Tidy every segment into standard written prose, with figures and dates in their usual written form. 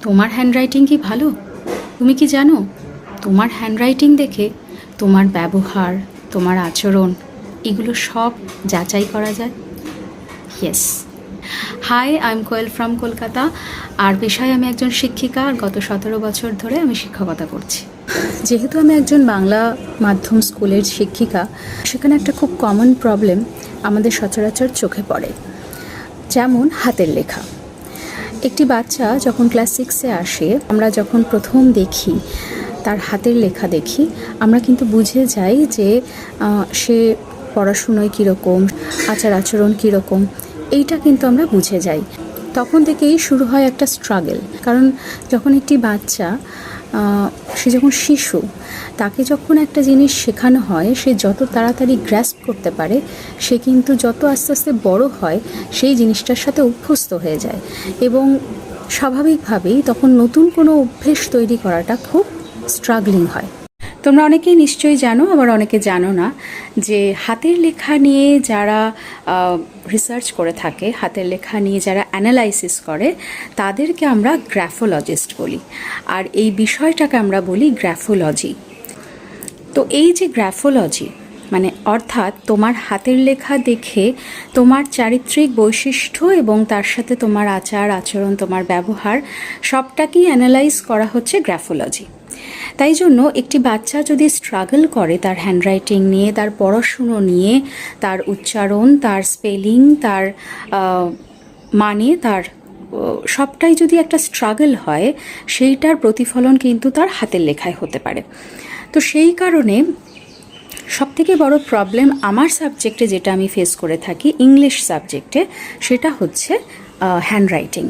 তোমার হ্যান্ডরাইটিং কি ভালো? তুমি কি জানো তোমার হ্যান্ডরাইটিং দেখে তোমার ব্যবহার, তোমার আচরণ এগুলো সব যাচাই করা যায়? Yes. Hi, I am Koel from Kolkata. আর পেশায় আমি একজন শিক্ষিকা, আর গত 17 বছর ধরে আমি শিক্ষকতা করছি। যেহেতু আমি একজন বাংলা মাধ্যম স্কুলের শিক্ষিকা, সেখানে একটা খুব কমন প্রবলেম আমাদের সচরাচর চোখে পড়ে, যেমন হাতের লেখা। একটি বাচ্চা যখন ক্লাস 6-এ আসে, আমরা যখন প্রথম দেখি তার হাতের লেখা দেখি, আমরা কিন্তু বুঝে যাই যে সে পড়াশুনোয় কীরকম, আচার আচরণ কীরকম, এইটা কিন্তু আমরা বুঝে যাই। তখন থেকেই শুরু হয় একটা স্ট্রাগল। কারণ যখন একটি বাচ্চা, সে যখন শিশু, তাকে যখন একটা জিনিস শেখানো হয়, সে যত তাড়াতাড়ি গ্র্যাস্প করতে পারে, সে কিন্তু যত আস্তে আস্তে বড় হয় সেই জিনিসটার সাথে অভ্যস্ত হয়ে যায়, এবং স্বাভাবিকভাবেই তখন নতুন কোনো অভ্যেস তৈরি করাটা খুব স্ট্রাগলিং হয়। তোমরা অনেকেই নিশ্চয়ই জানো, আবার অনেকে জানো না, যে হাতের লেখা নিয়ে যারা রিসার্চ করে থাকে, হাতের লেখা নিয়ে যারা অ্যানালাইসিস করে, তাদেরকে আমরা গ্রাফোলজিস্ট বলি, আর এই বিষয়টাকে আমরা বলি গ্রাফোলজি। তো এই যে গ্রাফোলজি মানে অর্থাৎ তোমার হাতের লেখা দেখে তোমার চারিত্রিক বৈশিষ্ট্য এবং তার সাথে তোমার আচার আচরণ, তোমার ব্যবহার সবটাকেই অ্যানালাইজ করা হচ্ছে গ্রাফোলজি। তাই জন্য একটি বাচ্চা যদি স্ট্রাগল করে তার হ্যান্ডরাইটিং নিয়ে, তার পড়াশুনো নিয়ে, তার উচ্চারণ, তার স্পেলিং, তার মানে, তার সবটাই যদি একটা স্ট্রাগল হয়, সেইটার প্রতিফলন কিন্তু তার হাতের লেখায় হতে পারে। তো সেই কারণে সবথেকে বড় প্রবলেম আমার সাবজেক্টে যেটা আমি ফেস করে থাকি, ইংলিশ সাবজেক্টে, সেটা হচ্ছে হ্যান্ডরাইটিং,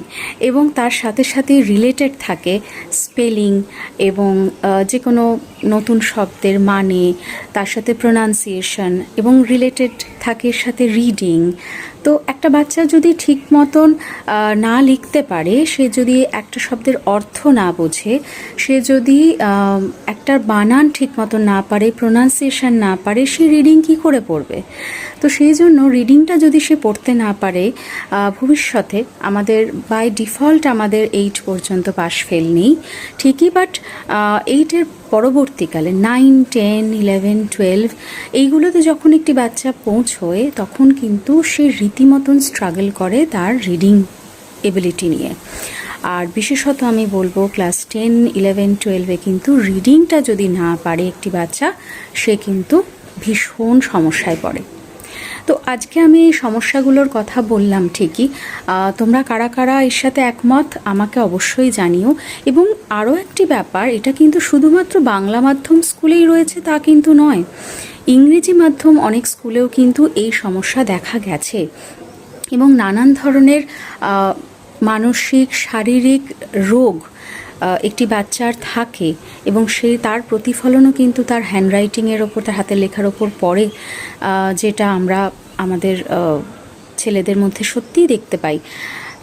এবং তার সাথে সাথে রিলেটেড থাকে স্পেলিং, এবং যে কোনো নতুন শব্দের মানে, তার সাথে প্রোনাউন্সিয়েশন, এবং রিলেটেড থাকে সাথে রিডিং। তো একটা বাচ্চা যদি ঠিক মতন না লিখতে পারে, সে যদি একটা শব্দের অর্থ না বোঝে, সে যদি একটা বানান ঠিক মতন না পারে, প্রোনাউন্সিয়েশন না পারে, সে রিডিং কী করে পড়বে? তো সেই জন্য রিডিংটা যদি সে পড়তে না পারে, ভবিষ্যতে আমাদের বাই ডিফল্ট আমাদের 8 পর্যন্ত পাস ফেল নেই ঠিকই, বাট 8-এর পরবর্তীকালে 9, 10, 11, 12 এইগুলোতে যখন একটি বাচ্চা পৌঁছয়, তখন কিন্তু সে রীতিমতন স্ট্রাগল করে তার রিডিং এবিলিটি নিয়ে। আর বিশেষত আমি বলবো ক্লাস 10, 11, 12-এ কিন্তু রিডিংটা যদি না পারে একটি বাচ্চা, সে কিন্তু ভীষণ সমস্যায় পড়ে। তো আজকে আমি এই সমস্যাগুলোর কথা বললাম ঠিকই, তোমরা কারা কারা এর সাথে একমত আমাকে অবশ্যই জানিও। এবং আরও একটি ব্যাপার, এটা কিন্তু শুধুমাত্র বাংলা মাধ্যম স্কুলেই রয়েছে তা কিন্তু নয়, ইংরেজি মাধ্যম অনেক স্কুলেও কিন্তু এই সমস্যা দেখা গেছে, এবং নানান ধরনের মানসিক শারীরিক রোগ একটি বাচ্চার থাকে, এবং তার প্রতিফলনও কিন্তু তার হ্যান্ডরাইটিংয়ের ওপর, তার হাতের লেখার ওপর পড়ে, যেটা আমরা আমাদের ছেলেদের মধ্যে সত্যিই দেখতে পাই।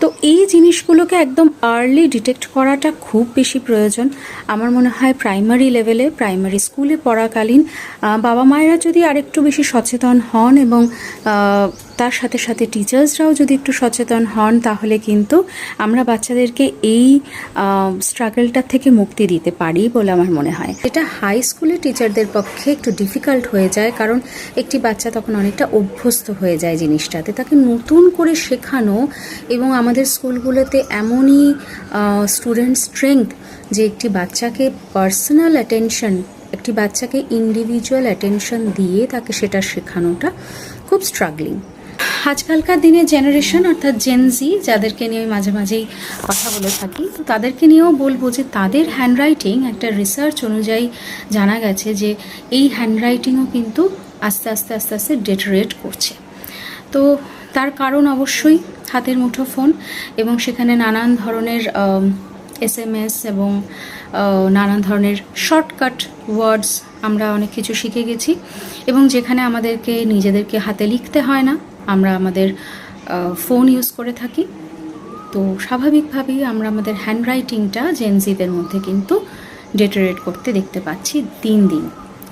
তো এই জিনিসগুলোকে একদম আর্লি ডিটেক্ট করাটা খুব বেশি প্রয়োজন। আমার মনে হয় প্রাইমারি লেভেলে, প্রাইমারি স্কুলে পড়াকালীন বাবা মায়েরা যদি আরেকটু বেশি সচেতন হন, এবং তার সাথে সাথে টিচার্সরাও যদি একটু সচেতন হন, তাহলে কিন্তু আমরা বাচ্চাদেরকে এই স্ট্রাগলটা থেকে মুক্তি দিতে পারি বলে আমার মনে হয়। এটা হাই স্কুলে টিচারদের পক্ষে একটু ডিফিকাল্ট হয়ে যায়, কারণ একটি বাচ্চা তখন অনেকটা অভ্যস্ত হয়ে যায় জিনিসটাতে, তাকে নতুন করে শেখানো। এবং আমাদের স্কুলগুলোতে এমনই স্টুডেন্ট স্ট্রেংথ যে একটি বাচ্চাকে পার্সোনাল অ্যাটেনশন, একটি বাচ্চাকে ইন্ডিভিজুয়াল অ্যাটেনশন দিয়ে তাকে সেটা শেখানোটা খুব স্ট্রাগলিং। আজকালকার দিনের জেনারেশন অর্থাৎ জেনজি, যাদেরকে নিয়ে আমি মাঝে মাঝেই কথা বলে থাকি, তো তাদেরকে নিয়েও বলবো যে তাদের হ্যান্ডরাইটিং, একটা রিসার্চ অনুযায়ী জানা গেছে যে এই হ্যান্ডরাইটিংও কিন্তু আস্তে আস্তে আস্তে আস্তে ডেটারেট করছে। তো তার কারণ অবশ্যই হাতের মুঠো ফোন, এবং সেখানে নানান ধরনের SMS এবং নানান ধরনের শর্টকাট ওয়ার্ডস আমরা অনেক কিছু শিখে গেছি, এবং যেখানে আমাদেরকে নিজেদেরকে হাতে লিখতে হয় না, আমরা আমাদের ফোন ইউজ করে থাকি। তো স্বাভাবিকভাবেই আমরা আমাদের হ্যান্ডরাইটিংটা জেনজিদের মধ্যে কিন্তু ডেটারেট করতে দেখতে পাচ্ছি দিন দিন,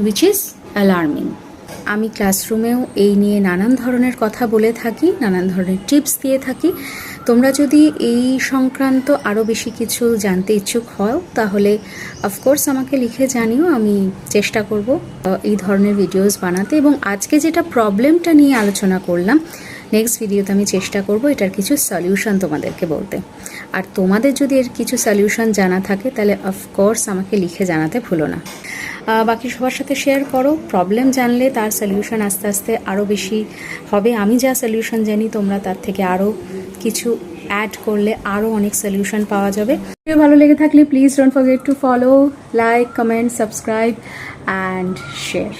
উইচ ইজ অ্যালার্মিং। আমি ক্লাসরুমেও এই নিয়ে নানান ধরনের কথা বলে থাকি, নানান ধরনের টিপস দিয়ে থাকি। তোমরা যদি এই সংক্রান্ত আরও বেশি কিছু জানতে ইচ্ছুক হও তাহলে অফকোর্স আমাকে লিখে জানিও, আমি চেষ্টা করব এই ধরনের ভিডিওস বানাতে। এবং আজকে যেটা প্রবলেমটা নিয়ে আলোচনা করলাম, নেক্সট ভিডিওতে আমি চেষ্টা করব এটার কিছু সলিউশন তোমাদেরকে বলতে। আর তোমাদের যদি এর কিছু সলিউশন জানা থাকে তাহলে অফকোর্স আমাকে লিখে জানাতে ভুলো না। বাকি সবার সাথে শেয়ার করো, প্রবলেম জানলে তার সলিউশন আস্তে আস্তে আরও বেশি হবে। আমি যা সলিউশন জানি তোমরা তার থেকে আরও কিছু অ্যাড করলে আরও অনেক সলিউশন পাওয়া যাবে। ভিডিও ভালো লেগে থাকলে please don't forget to follow, like, comment, subscribe and share.